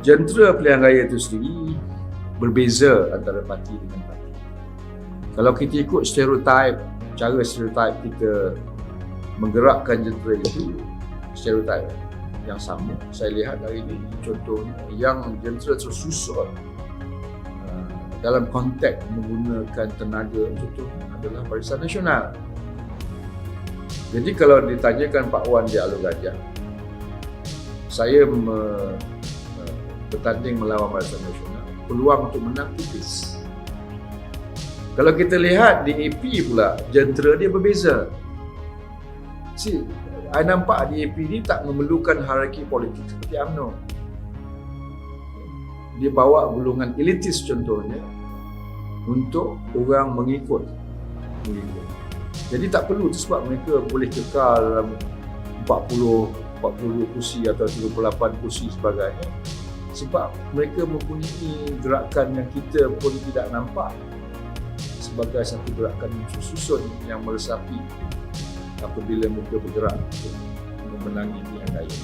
jentera pilihan raya itu sendiri berbeza antara parti dengan parti. Kalau kita ikut stereotip, cara stereotip kita menggerakkan jentera itu, stereotip yang sama. Saya lihat hari ini contohnya yang jentera tersusun dalam konteks menggunakan tenaga contohnya adalah Barisan Nasional. Jadi kalau ditanyakan Pak Wan di Alor Gajah, saya bertanding melawan Barisan Nasional, peluang untuk menang tipis. Kalau kita lihat di AP pula, jentera dia berbeza. Saya nampak di AP ni tak memerlukan hierarki politik seperti UMNO. Dia bawa golongan elitis contohnya untuk orang mengikut. Jadi tak perlu, itu sebab mereka boleh kekal dalam 40 kursi atau 38 kursi sebagainya. Sebab mereka mempunyai gerakan yang kita pun tidak nampak sebagai satu gerakan yang susun yang meresapi apabila mereka bergerak untuk memenangi pilihan raya.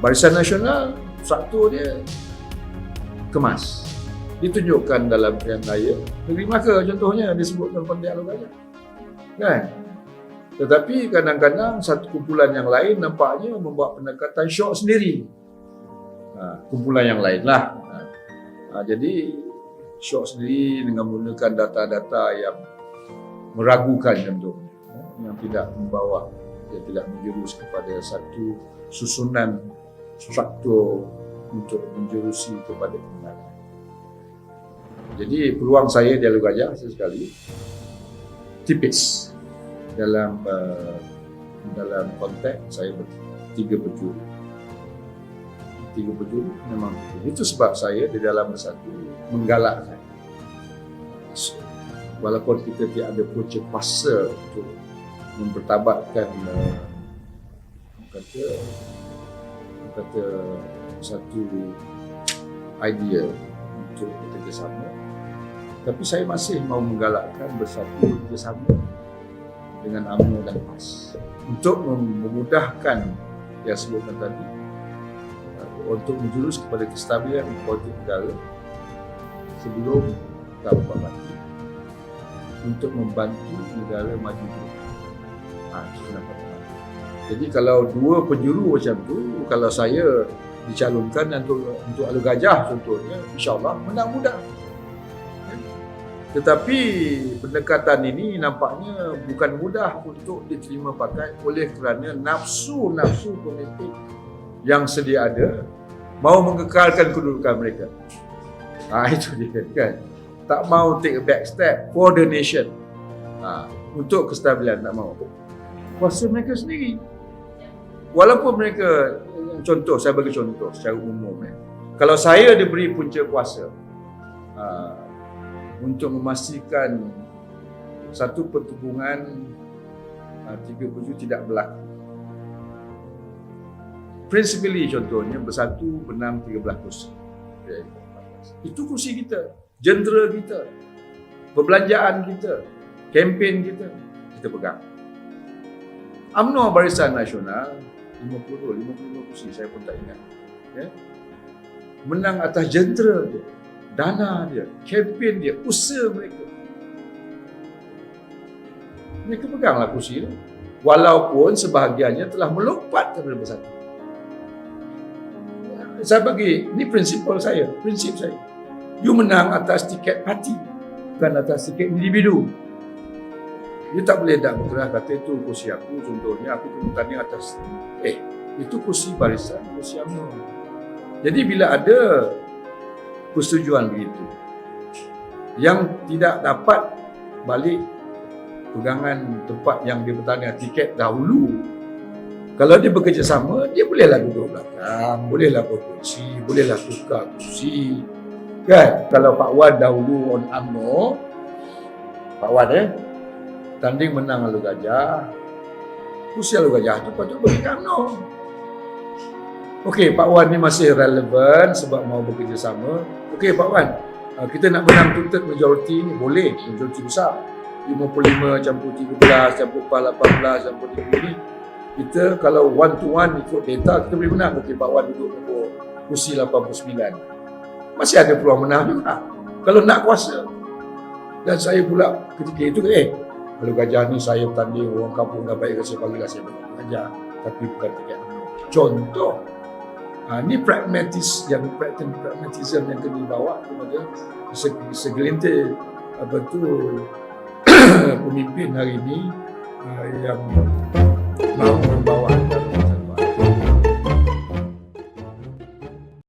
Barisan Nasional, struktur dia kemas. Ditunjukkan dalam pilihan raya Negeri Melaka contohnya disebutkan Pandai Alor Gajah. Kan? Tetapi kadang-kadang satu kumpulan yang lain nampaknya membuat pendekatan syok sendiri. Kumpulan yang lain lah. Jadi syok sendiri dengan menggunakan data-data yang meragukan contohnya, yang tidak membawa, yang tidak menjurus kepada satu susunan struktur untuk menjurusi kepada kemenangan. Jadi peluang saya di Alor Gajah sekali tipis dalam konteks saya tiga penjuru memang itu sebab saya di dalam bersatu menggalakkan walaupun kita tidak ada punca kuasa untuk mempertabatkan kata satu idea untuk bekerjasama, tapi saya masih mau menggalakkan bersatu bekerjasama dengan UMNO dan PAS untuk memudahkan yang sebutkan tadi untuk menjurus kepada kestabilan politik negara sebelum kita buat parti untuk membantu negara maju. Itu kenapa. Jadi kalau dua penjuru macam tu, kalau saya dicalonkan untuk Alor Gajah contohnya, insya-Allah menang mudah. Tetapi pendekatan ini nampaknya bukan mudah untuk diterima pakai oleh kerana nafsu politik yang sedia ada mahu mengekalkan kedudukan mereka. Itu dia kan. Tak mahu take a back step for the nation. Untuk kestabilan tak mahu. Kuasa mereka sendiri. Walaupun mereka, contoh, saya bagi contoh secara umum. Kalau saya diberi punca kuasa untuk memastikan satu pertemuan tiga penjuru tidak berlaku. Principally contohnya bersatu menang 13 kursi. Okay. Itu kursi kita, jentera kita, perbelanjaan kita, kempen kita pegang. UMNO Barisan Nasional 55 kursi, saya pun tak ingat. Okay. Menang atas jentera dia, dana dia, kempen dia, usaha mereka. Mereka peganglah kursi itu. Walaupun sebahagiannya telah melompat kepada bersatu. Saya bagi, ini prinsip saya. You menang atas tiket parti, bukan atas tiket individu. You tak boleh dah bergerak kata itu kursi aku, contohnya aku bertanding atas itu kursi barisan, kursi UMNO. Jadi bila ada persetujuan begitu yang tidak dapat balik pegangan tempat yang dia bertanding tiket dahulu, kalau dia bekerjasama, dia bolehlah duduk belakang, bolehlah berkursi, bolehlah tukar kursi. Kan? Kalau Pak Wan dahulu on UMNO, Pak Wan tanding menang Alor Gajah, kursi Alor Gajah itu patut bagi UMNO. Okey, Pak Wan ni masih relevan sebab mau bekerjasama. Okey Pak Wan, kita nak menang two-third majority ni, boleh, majority besar. 55 campur 13, campur 18, campur 3 ni. Kita kalau one to one ikut data kita boleh menang. Okey Pak Wan duduk nombor kursi 89. Masih ada peluang menang juga. Kalau nak kuasa. Dan saya pula ketika itu, kalau Gajah ni saya bertanding, orang kampung dah baik, saya bagi saya dengan Gajah. Tapi bukan tiket. Contoh, ini pragmatism yang kena dibawa kepada segelintir pemimpin hari ini yang mahu membawa